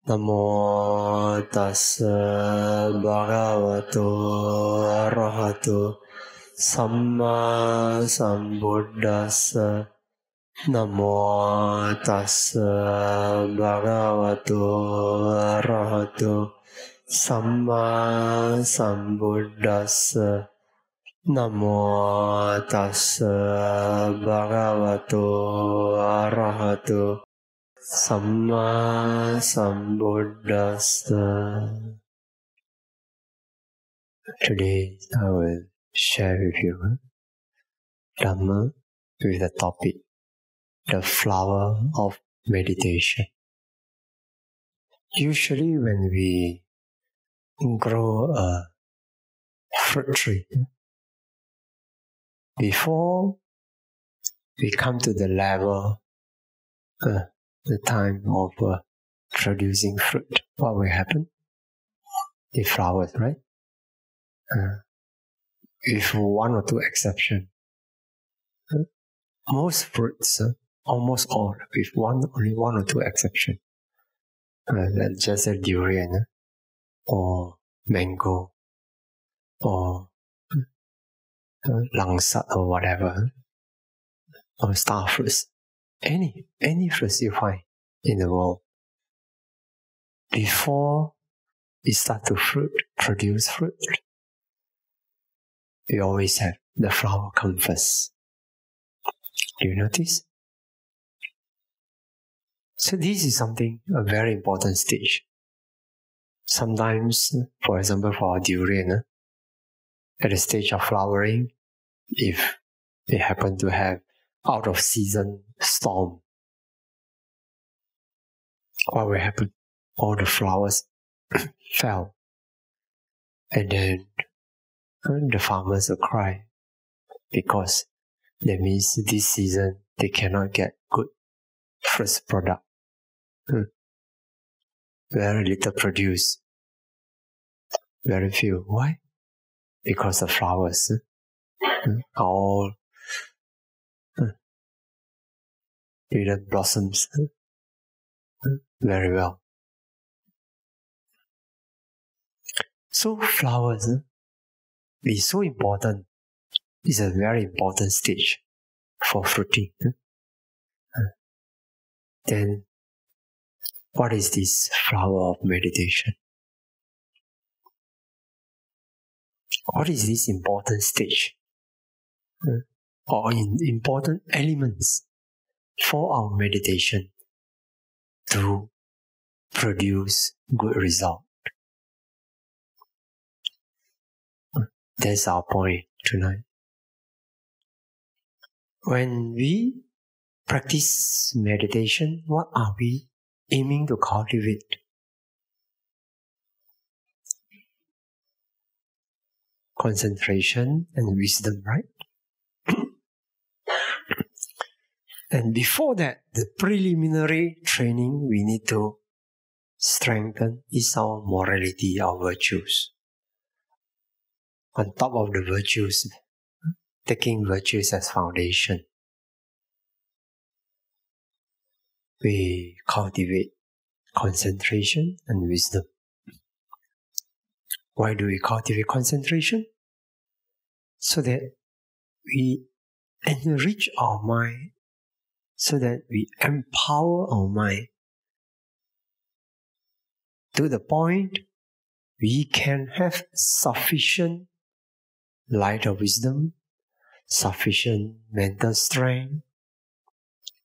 Namo tassa bhagavato arahato samma sambuddhassa. Namo tassa bhagavato arahato samma sambuddhassa. Namo tassa bhagavato arahato Samma Sambuddhassa. Today I will share with you Dhamma with the topic, the flower of meditation. Usually when we grow a fruit tree, before we come to the level, the time of producing fruit, what will happen? The flowers, right? With one or two exceptions. Most fruits, almost all, with only one or two exceptions. Just a durian, or mango, or langsat, or whatever, or star fruits. Any fruits you find in the world. Before it start to produce fruit, we always have the flower come first. Do you notice? So this is a very important stage. Sometimes, for example, for our durian, at the stage of flowering, if they happen to have out of season storm, what will happen? All the flowers fell, and then the farmers will cry because that means this season they cannot get good first product. Very little produce, very few. Why? Because the flowers all didn't blossoms very well. So flowers is so important. It's a very important stage for fruiting. Then, what is this flower of meditation? What is this important stage? Or important elements for our meditation to produce good result? That's our point tonight. When we practice meditation, what are we aiming to cultivate? Concentration and wisdom, right? And before that, the preliminary training we need to strengthen is our morality, our virtues. On top of the virtues, taking virtues as foundation, we cultivate concentration and wisdom. Why do we cultivate concentration? So that we enrich our mind, so that we empower our mind to the point we can have sufficient light of wisdom, sufficient mental strength,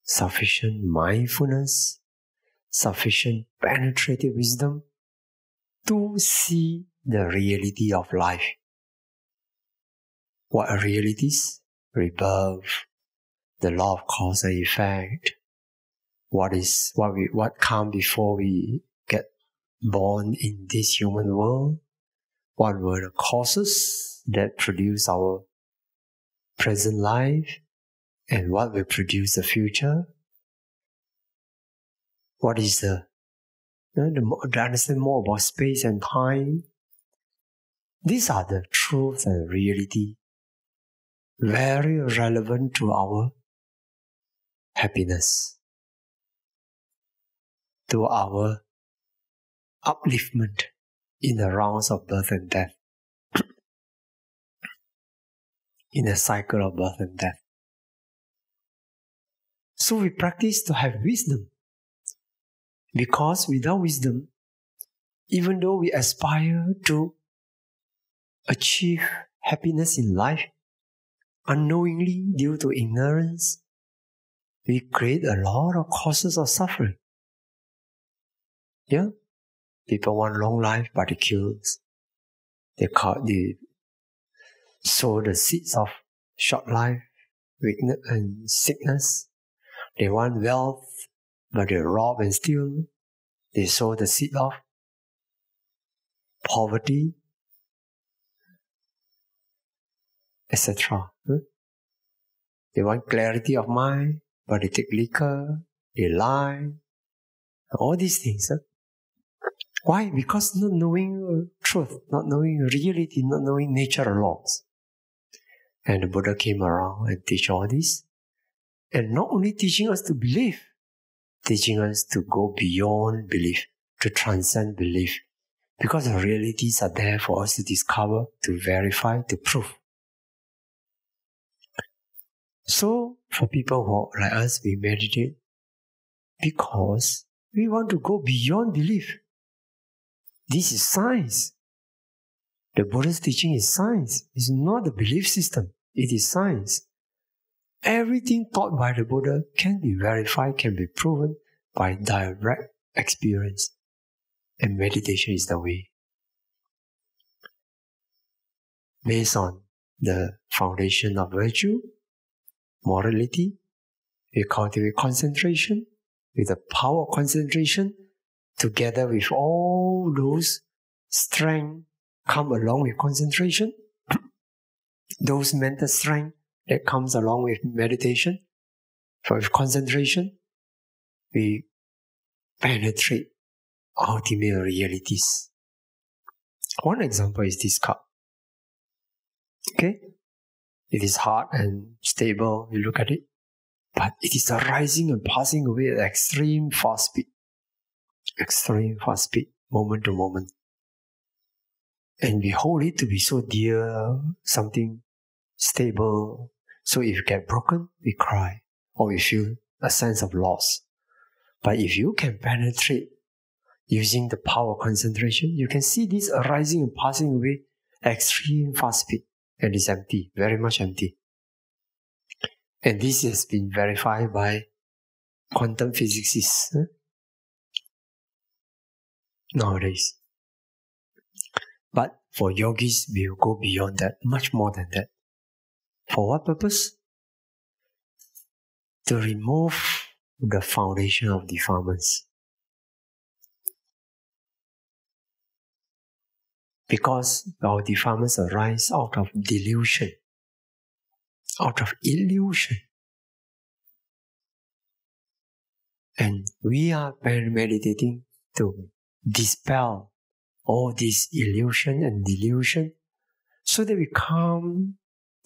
sufficient mindfulness, sufficient penetrative wisdom to see the reality of life. What are realities? Rebirth, the law of cause and effect. What comes before we get born in this human world? What were the causes that produce our present life? And what will produce the future? What is to understand more about space and time? These are the truth and reality, very relevant to our happiness, to our upliftment in the rounds of birth and death, in a cycle of birth and death. So we practice to have wisdom, because without wisdom, even though we aspire to achieve happiness in life, unknowingly, due to ignorance, we create a lot of causes of suffering. Yeah? People want long life, but they kill. They sow the seeds of short life, weakness and sickness. They want wealth, but they rob and steal. They sow the seed of poverty, etc. They want clarity of mind, but they take liquor, they lie, all these things. Why? Because not knowing truth, not knowing reality, not knowing natural laws. And the Buddha came around and teach all this. And not only teaching us to believe, teaching us to go beyond belief, to transcend belief. Because the realities are there for us to discover, to verify, to prove. So, for people who like us, we meditate because we want to go beyond belief. This is science. The Buddha's teaching is science. It's not a belief system. It is science. Everything taught by the Buddha can be verified, can be proven by direct experience. And meditation is the way. Based on the foundation of virtue, morality, we cultivate concentration. With the power of concentration, together with all those strength come along with concentration, those mental strength that comes along with meditation, with concentration, we penetrate ultimate realities. One example is this cup. Okay? It is hard and stable, you look at it, but it is arising and passing away at extreme fast speed. Extreme fast speed, moment to moment. And we hold it to be so dear, something stable. So if it gets broken, we cry or we feel a sense of loss. But if you can penetrate using the power of concentration, you can see this arising and passing away at extreme fast speed. And it's empty, very much empty. And this has been verified by quantum physicists nowadays. But for yogis, we will go beyond that, much more than that. For what purpose? To remove the foundation of defilements. Because our defilements arise out of delusion, out of illusion. And we are meditating to dispel all this illusion and delusion so that we come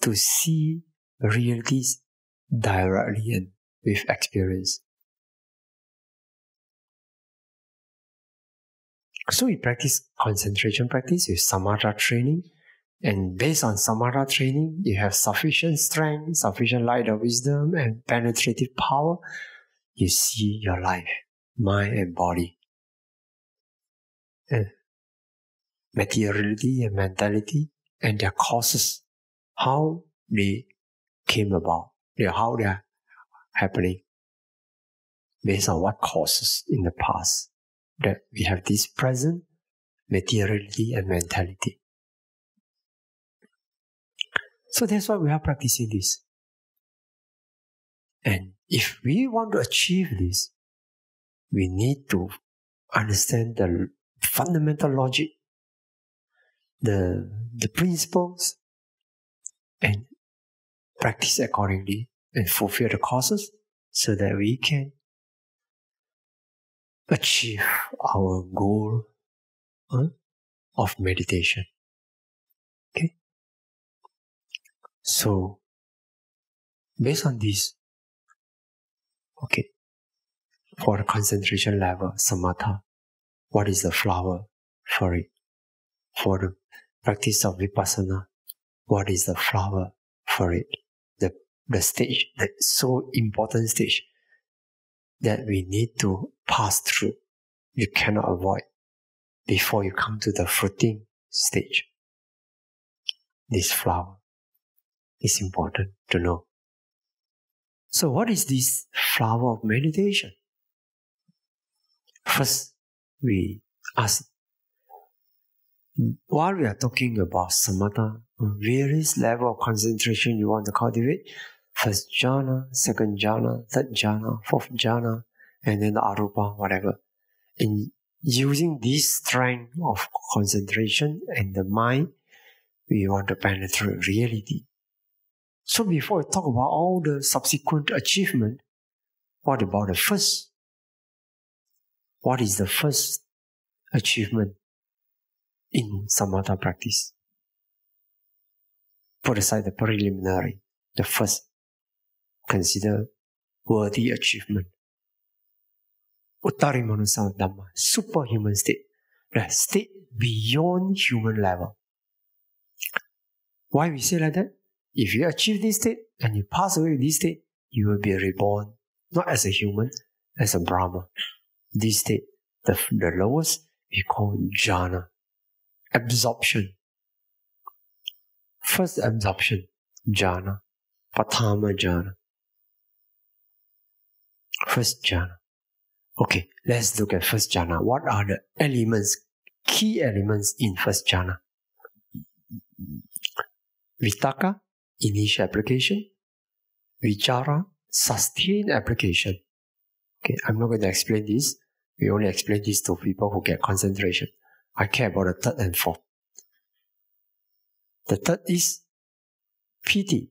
to see realities directly and with experience. So we practice concentration practice with samatha training, and based on samatha training, you have sufficient strength, sufficient light of wisdom and penetrative power. You see your life, mind and body, and materiality and mentality and their causes, how they came about, how they are happening, based on what causes in the past that we have this present materiality and mentality. So that's why we are practicing this. And if we want to achieve this, we need to understand the fundamental logic, the principles, and practice accordingly and fulfill the causes so that we can achieve our goal of meditation. Okay? So, based on this, okay, for the concentration level, samatha, What is the flower for it? For the practice of vipassana, what is the flower for it? The stage, the so important stage that we need to pass through. You cannot avoid before you come to the fruiting stage. This flower is important to know. So what is this flower of meditation? First, we ask, while we are talking about samatha, various level of concentration you want to cultivate, first jhana, second jhana, third jhana, fourth jhana, and then the arupa, whatever. And using this strength of concentration and the mind, we want to penetrate reality. So before we talk about all the subsequent achievement, what about the first? What is the first achievement in samatha practice? Put aside the preliminary, the first consider worthy achievement. Uttari manasa dhamma, superhuman state, the state beyond human level. Why we say like that? If you achieve this state and you pass away with this state, you will be reborn, not as a human, as a Brahma. This state, the lowest, we call jhana, absorption. First absorption, jhana, patama jhana. First jhana. Okay, let's look at first jhana. What are the elements, key elements in first jhana? Vitaka, initial application. Vichara, sustained application. Okay, I'm not going to explain this. We only explain this to people who get concentration. I care about the third and fourth. The third is piti.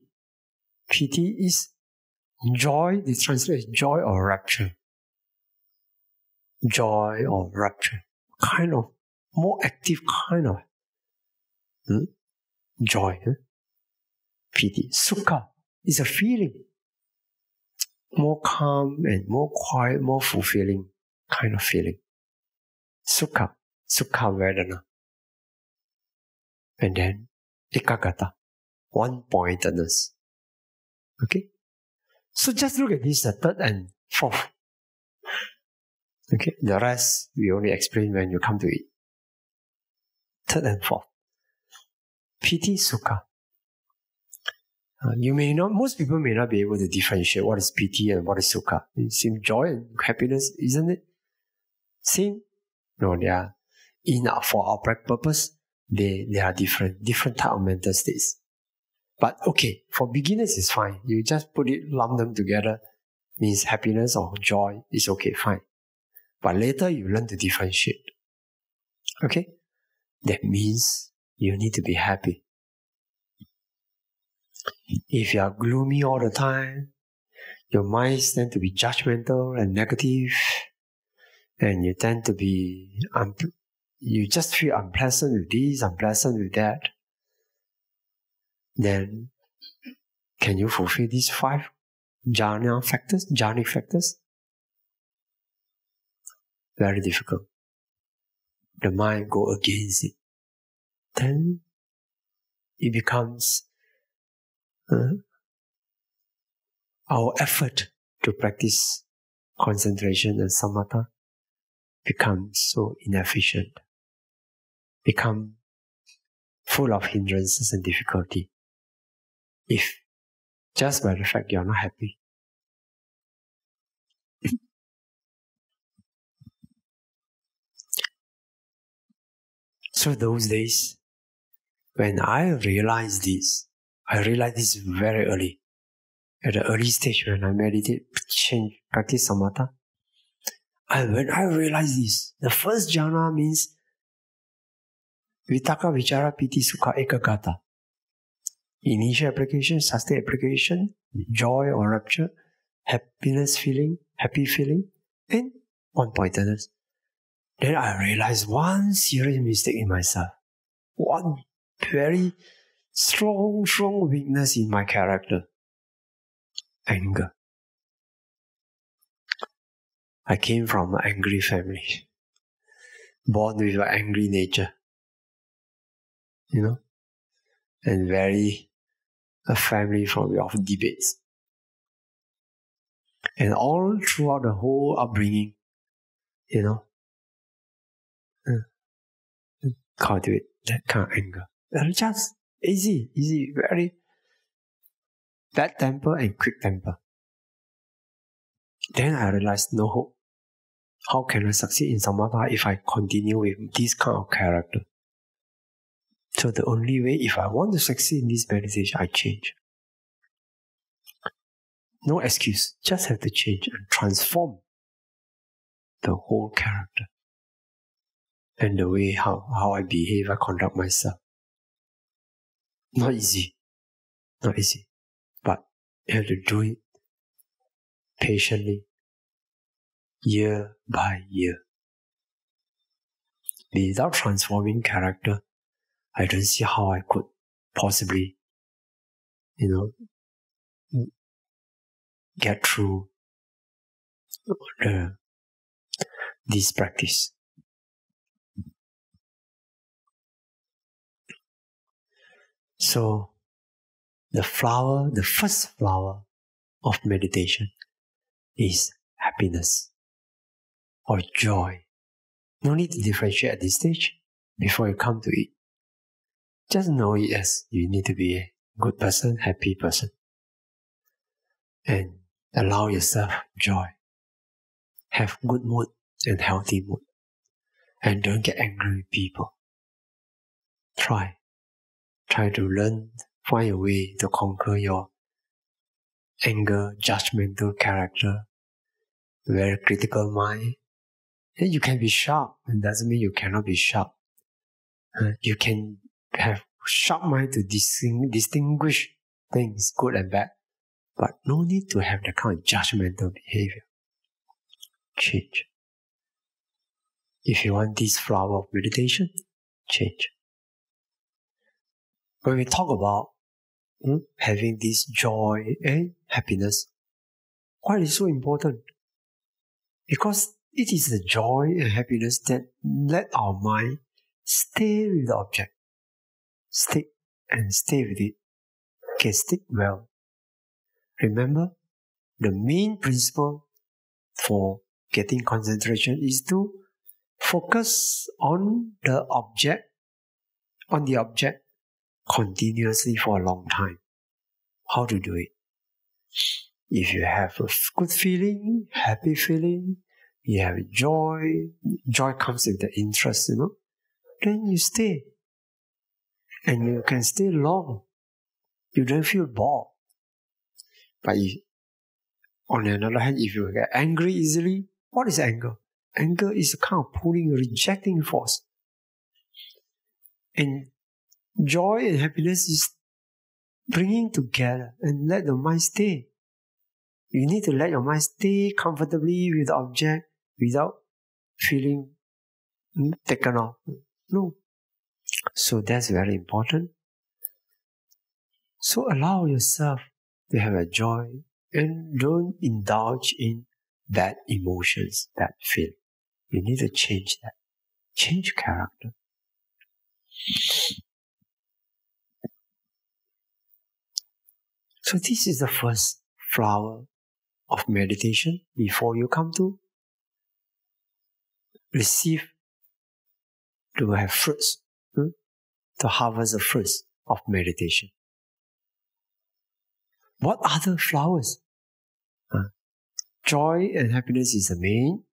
Piti is joy. The translation is joy or rapture. Joy or rapture. Kind of more active kind of joy. Piti. Sukha is a feeling. More calm and more quiet, more fulfilling kind of feeling. Sukha. Sukha vedana. And then ekagata. One-pointedness. Okay? So just look at this, the third and fourth. Okay? The rest we only explain when you come to it. Third and fourth. Piti, sukha. Most people may not be able to differentiate what is piti and what is sukha. It seems joy and happiness, isn't it? Same? No, they are, for our purpose, they are different type of mental states. But okay, for beginners it's fine. You just lump them together, means happiness or joy is okay, fine. But later you learn to differentiate. Okay? That means you need to be happy. If you are gloomy all the time, your minds tend to be judgmental and negative, and you tend to be, you just feel unpleasant with this, unpleasant with that, then can you fulfill these 5 jhana factors, jhanic factors? Very difficult. The mind go against it. Then it becomes our effort to practice concentration and samatha becomes so inefficient, become full of hindrances and difficulty. If just by the fact you are not happy. So those days, when I realized this very early. At the early stage when I meditate, practice samatha. When I realized this, the first jhana means vitaka, vichara, piti, sukha, ekagata. Initial application, sustained application, joy or rapture, happiness feeling, happy feeling, and one-pointedness. Then I realized one serious mistake in myself. One very strong weakness in my character. Anger. I came from an angry family. born with an angry nature, and very a family of debates. And all throughout the whole upbringing, cultivate that kind of anger. And just easy, very bad temper and quick temper. Then I realized no hope. How can I succeed in samatha if I continue with this kind of character? So the only way, if I want to succeed in this meditation, I change. No excuse, just have to change and transform the whole character and the way how I behave, I conduct myself. Not easy, but you have to do it patiently, year by year. Without transforming character, I don't see how I could possibly, get through this practice. So, the first flower of meditation is happiness or joy. No need to differentiate at this stage before you come to it. Just know it as you need to be a good person, happy person. And allow yourself joy. Have good mood and healthy mood. And don't get angry with people. Try to find a way to conquer your anger, judgmental character, very critical mind. And you can be sharp. It doesn't mean you cannot be sharp. You can have sharp mind to distinguish things, good and bad. But no need to have that kind of judgmental behavior. Change. If you want this flower of meditation, change. When we talk about having this joy and happiness, why is it so important? Because it is the joy and happiness that let our mind stay with the object. Stay with it. Okay, stick well. Remember, the main principle for getting concentration is to focus on the object continuously for a long time. How to do it? If you have a good feeling, happy feeling, you have joy comes with the interest, then you stay. And you can stay long. You don't feel bored. But on the other hand, if you get angry easily, what is anger? Anger is a kind of pulling, rejecting force. And joy and happiness is bringing together and let the mind stay. You need to let your mind stay comfortably with the object without feeling taken off. No. So that's very important. So allow yourself to have a joy and don't indulge in bad emotions, bad feeling. You need to change that. Change character. So this is the first flower of meditation before you come to receive, to have fruits, to harvest the fruits of meditation. What other flowers? Joy and happiness is the main,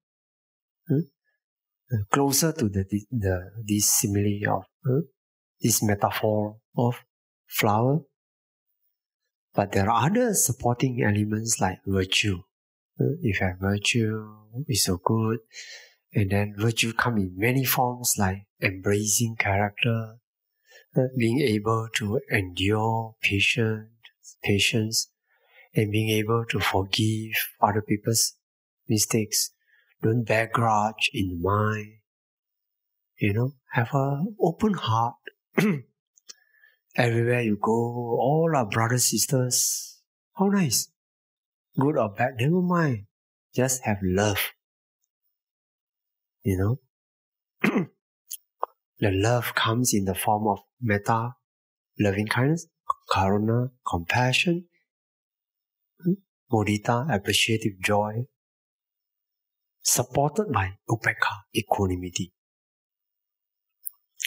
closer to this simile of this metaphor of flower. But there are other supporting elements like virtue. If you have virtue, it's so good. And then virtue come in many forms like embracing character, being able to endure patience, and being able to forgive other people's mistakes. Don't bear grudge in the mind. Have an open heart. Everywhere you go, all our brothers, sisters, how nice. Good or bad, never mind. Just have love. The love comes in the form of metta, loving kindness, karuna, compassion, mudita, appreciative joy, supported by upekkha, equanimity.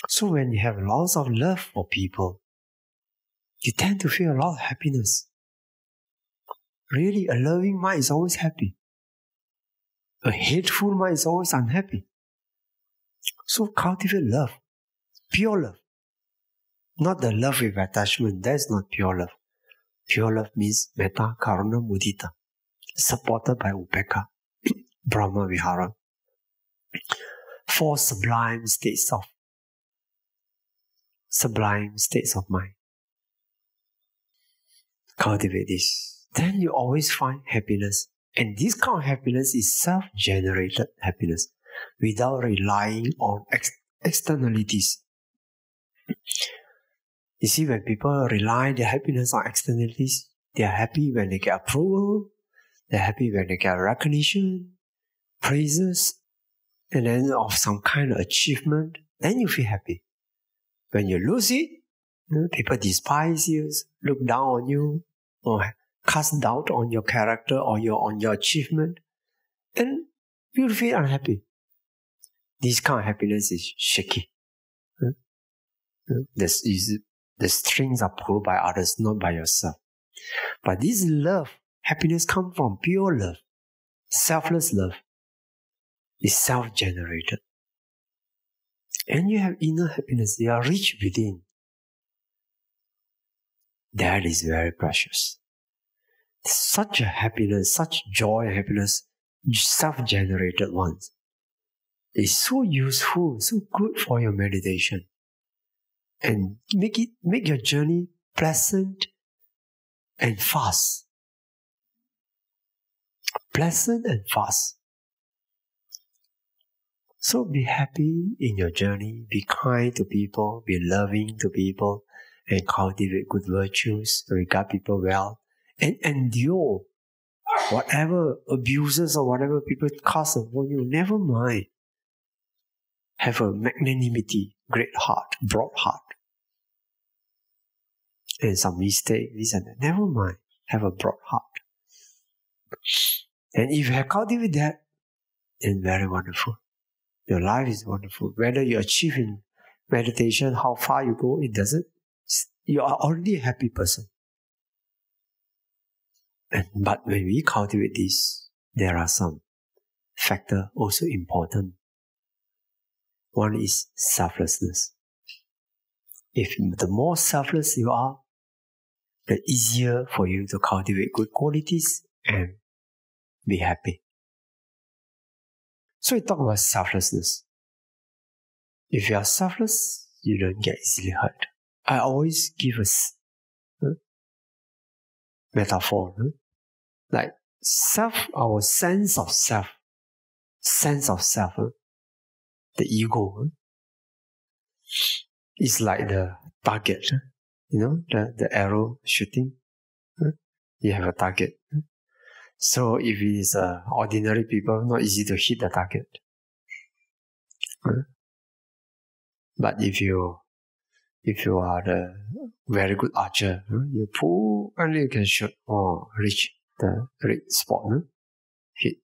So when you have lots of love for people, you tend to feel a lot of happiness. Really, a loving mind is always happy. A hateful mind is always unhappy. So cultivate love, pure love. Not the love with attachment, that is not pure love. Pure love means metta, karuna, mudita, supported by upekkha, Brahma Vihara. 4 sublime states of mind. Cultivate this. Then you always find happiness. And this kind of happiness is self-generated happiness without relying on externalities. You see, when people rely their happiness on externalities, they are happy when they get approval, they're happy when they get recognition, praises, and then of some kind of achievement, then you feel happy. When you lose it, people despise you, look down on you, or cast doubt on your character or on your achievement, and you feel unhappy. This kind of happiness is shaky. The strings are pulled by others, not by yourself. But this love, happiness comes from pure love, selfless love. It's self-generated. And you have inner happiness. You are rich within. That is very precious. Such a happiness, such joy and happiness, self-generated ones, is so useful, so good for your meditation. And make your journey pleasant and fast. Pleasant and fast. So be happy in your journey, be kind to people, be loving to people, and cultivate good virtues, regard people well, and endure whatever abuses or whatever people cast upon you. Never mind. Have a magnanimity, great heart, broad heart. And some mistake, this and that. Never mind. Have a broad heart. And if you have cultivated that, then very wonderful. Your life is wonderful. Whether you achieve in meditation, how far you go, it doesn't. You are already a happy person. But when we cultivate this, there are some factors also important. One is selflessness. If the more selfless you are, the easier for you to cultivate good qualities and be happy. So we talk about selflessness. If you are selfless, you don't get easily hurt. I always give a metaphor. Like our sense of self, the ego, is like the target. The arrow shooting. You have a target. So if it is ordinary people, not easy to hit the target. But if you are the very good archer, you pull and you can shoot or reach the right spot, hit.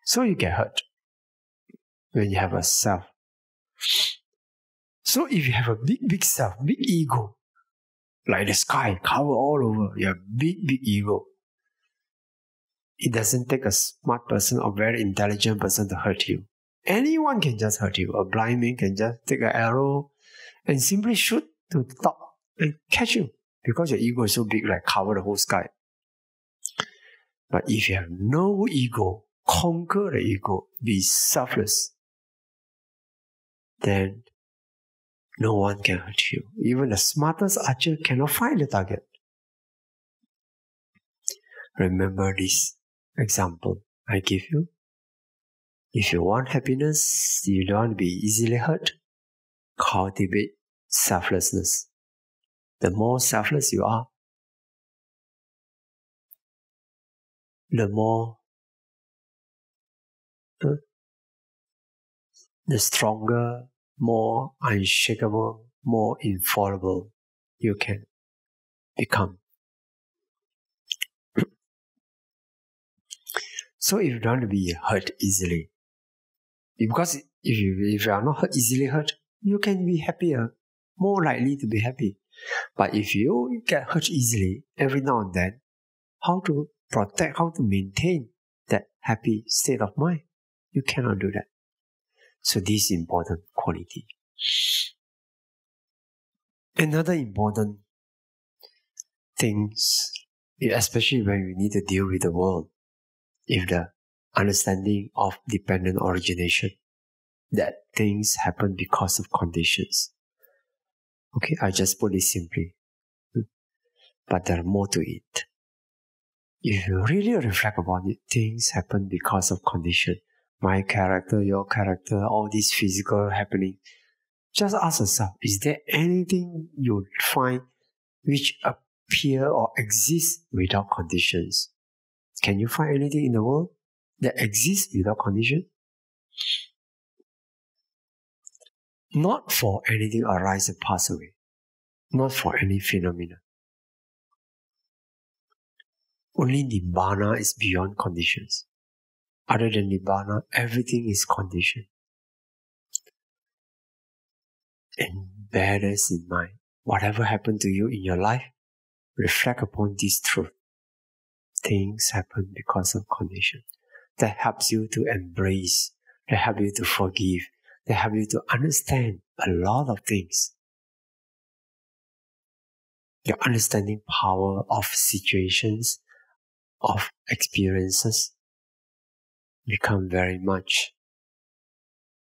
So you get hurt when you have a self. So if you have a big self, big ego, like the sky, cover all over, you have big ego. It doesn't take a smart person or very intelligent person to hurt you. Anyone can just hurt you. A blind man can just take an arrow and simply shoot to the top and catch you because your ego is so big, like cover the whole sky. But if you have no ego, conquer the ego, be selfless, then no one can hurt you. Even the smartest archer cannot find the target. Remember this example I give you. If you want happiness, you don't want to be easily hurt, cultivate selflessness. The more selfless you are, the more, the stronger more unshakable, more infallible you can become. So if you don't want to be hurt easily, because if you are not easily hurt, you can be happier, more likely to be happy. But if you get hurt easily every now and then, how to protect, how to maintain that happy state of mind? You cannot do that. So this is important quality. Another important things, especially when we need to deal with the world, is the understanding of dependent origination, that things happen because of conditions. Okay, I just put it simply, but there are more to it. If you really reflect about it, things happen because of condition. My character, your character, all these physical happening. Just ask yourself, is there anything you find which appear or exist without conditions? Can you find anything in the world that exists without condition? Not for anything arise and pass away. Not for any phenomena. Only Nibbana is beyond conditions. Other than Nibbana, everything is conditioned. And bear this in mind. Whatever happened to you in your life, reflect upon this truth. Things happen because of condition. That helps you to embrace, that helps you to forgive, that helps you to understand a lot of things. Your understanding power of situations, of experiences, become very much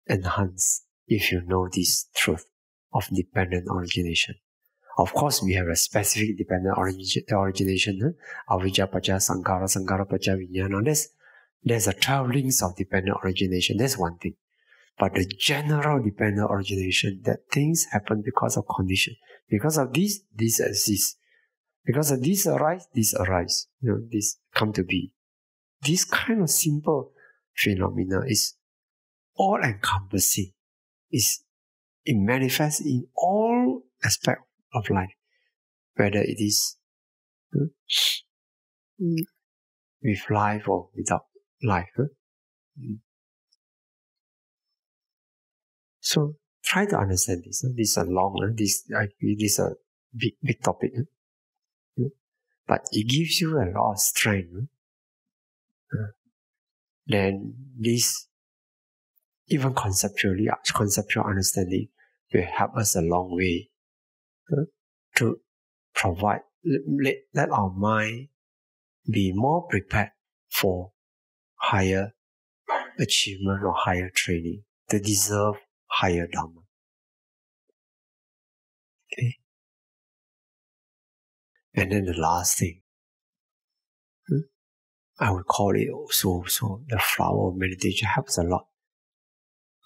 enhanced if you know this truth of dependent origination. Of course, we have a specific dependent origination, avijja pacha sankhara, sankhara pacha vijnana. There's a 12 links of dependent origination. That's one thing. But the general dependent origination, that things happen because of condition. Because of this exists. Because of this arise. This come to be. This kind of simple phenomena is all-encompassing. It manifests in all aspects of life, whether it is with life or without life. So try to understand this. This is a long, this is a big topic. But it gives you a lot of strength. Then this, even conceptual understanding will help us a long way to provide, let our mind be more prepared for higher achievement or higher training, to deserve higher Dharma. Okay? And then the last thing, I would call it also the flower of meditation helps a lot,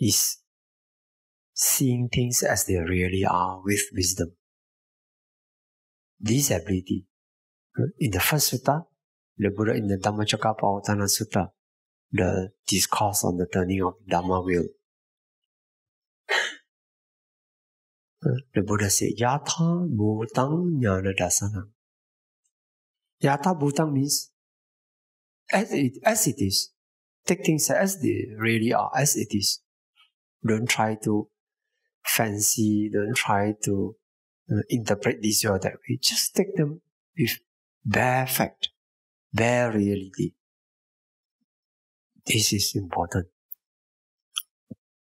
is seeing things as they really are with wisdom. This ability, in the first sutta, the Buddha in the Dhammacakkappavattana Sutta, the discourse on the turning of Dhamma wheel, the Buddha said, Yatha Bhutang Jnana Dasanam. Yatha Bhutang means as it is. Take things as they really are, as it is. Don't try to fancy, don't try to interpret this or that way. Just take them with bare fact, bare reality. This is important.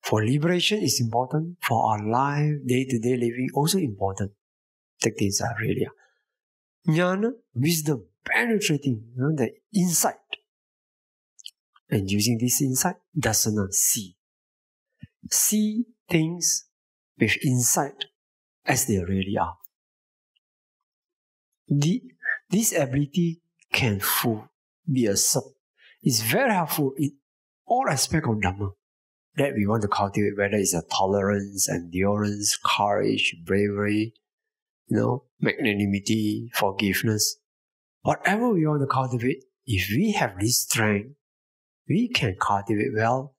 For liberation is important. For our life, day-to-day living, also important. Take things as really are. Jnana, wisdom, penetrating, the insight. And using this insight, dasana, see. See things with insight as they really are. This ability can be a sub. It's very helpful in all aspects of Dhamma that we want to cultivate, whether it's a tolerance, endurance, courage, bravery, magnanimity, forgiveness. Whatever we want to cultivate, if we have this strength, we can cultivate well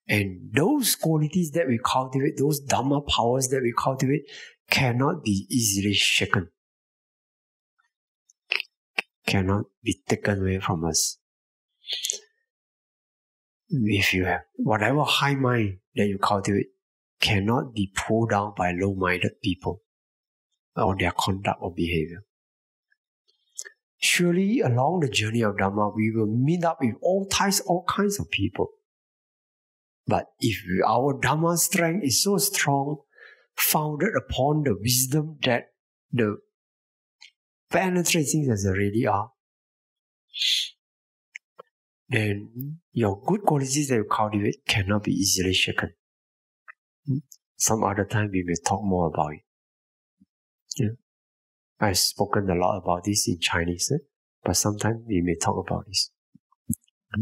And those qualities that we cultivate, those Dhamma powers that we cultivate, cannot be easily shaken. Cannot be taken away from us. If you have whatever high mind that you cultivate, cannot be pulled down by low-minded people or their conduct or behavior. Surely along the journey of Dhamma, we will meet up with all kinds of people. But if our Dhamma strength is so strong, founded upon the wisdom that the penetrating as they really are, then your good qualities that you cultivate cannot be easily shaken. Some other time we may talk more about it. Yeah. I've spoken a lot about this in Chinese, but sometimes we may talk about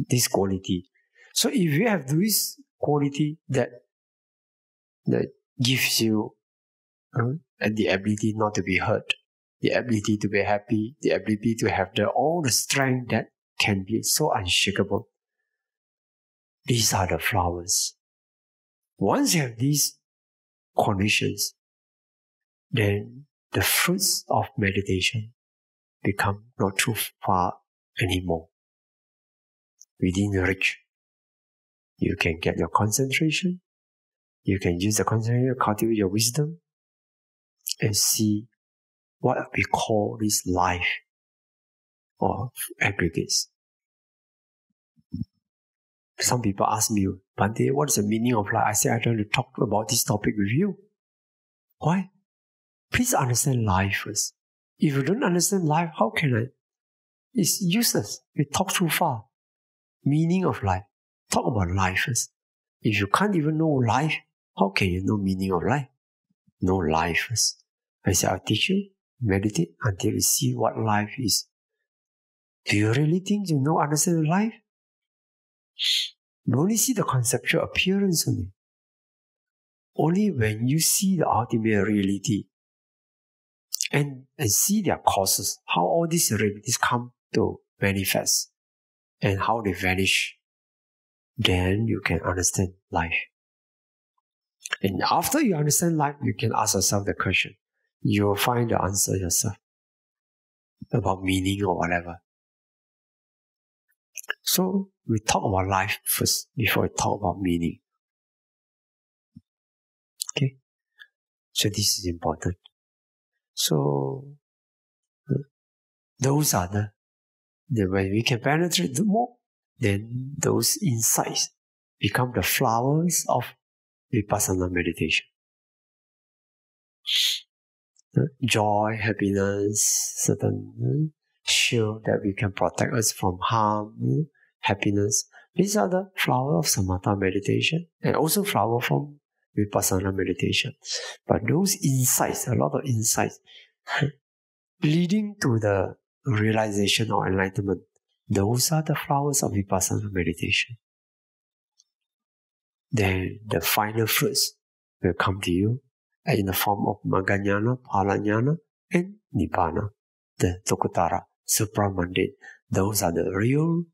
this quality. So if you have this quality that gives you the ability not to be hurt, the ability to be happy, the ability to have all the strength that can be so unshakable, these are the flowers. Once you have these conditions, then the fruits of meditation become not too far anymore. Within reach, you can get your concentration, you can use the concentration to cultivate your wisdom and see what we call this life or aggregates. Some people ask me, Bhante, what is the meaning of life? I say, I don't want to talk about this topic with you. Why? Please understand life first. If you don't understand life, how can I? It's useless. We talk too far. Meaning of life. Talk about life first. If you can't even know life, how can you know meaning of life? Know life first. I say, I'll teach you, meditate until you see what life is. Do you really think you know, understand life? You only see the conceptual appearance only. Only when you see the ultimate reality and see their causes, how all these realities come to manifest and how they vanish, then you can understand life. And after you understand life, you can ask yourself the question. You will find the answer yourself about meaning or whatever. So we talk about life first before we talk about meaning. Okay? So this is important. So those are the when we can penetrate more, then those insights become the flowers of Vipassana meditation. Joy, happiness, certain shield that we can protect us from harm, happiness. These are the flower of Samatha meditation and also flower from Vipassana meditation. But those insights, a lot of insights, leading to the realization or enlightenment, those are the flowers of Vipassana meditation. Then the final fruits will come to you in the form of Maṅgala, Phalajnana, and Nibbana, the Lokuttara, supramundane. Those are the real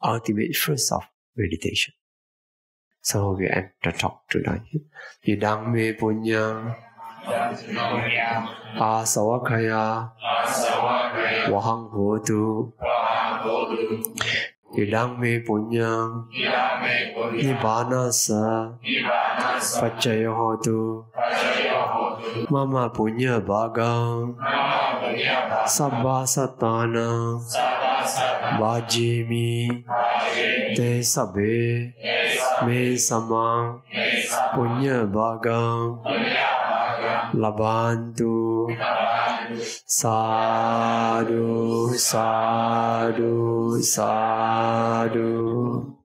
ultimate fruits of meditation. So we end the talk tonight. Idang me punyang asawakaya wahang hotu. Idang me punyang nibbana sa paccaya hotu. Mama punya bhagang sabba satana bhajimi te sabbe me samang punya bhagang labantu. Sadhu, sadhu, sadhu.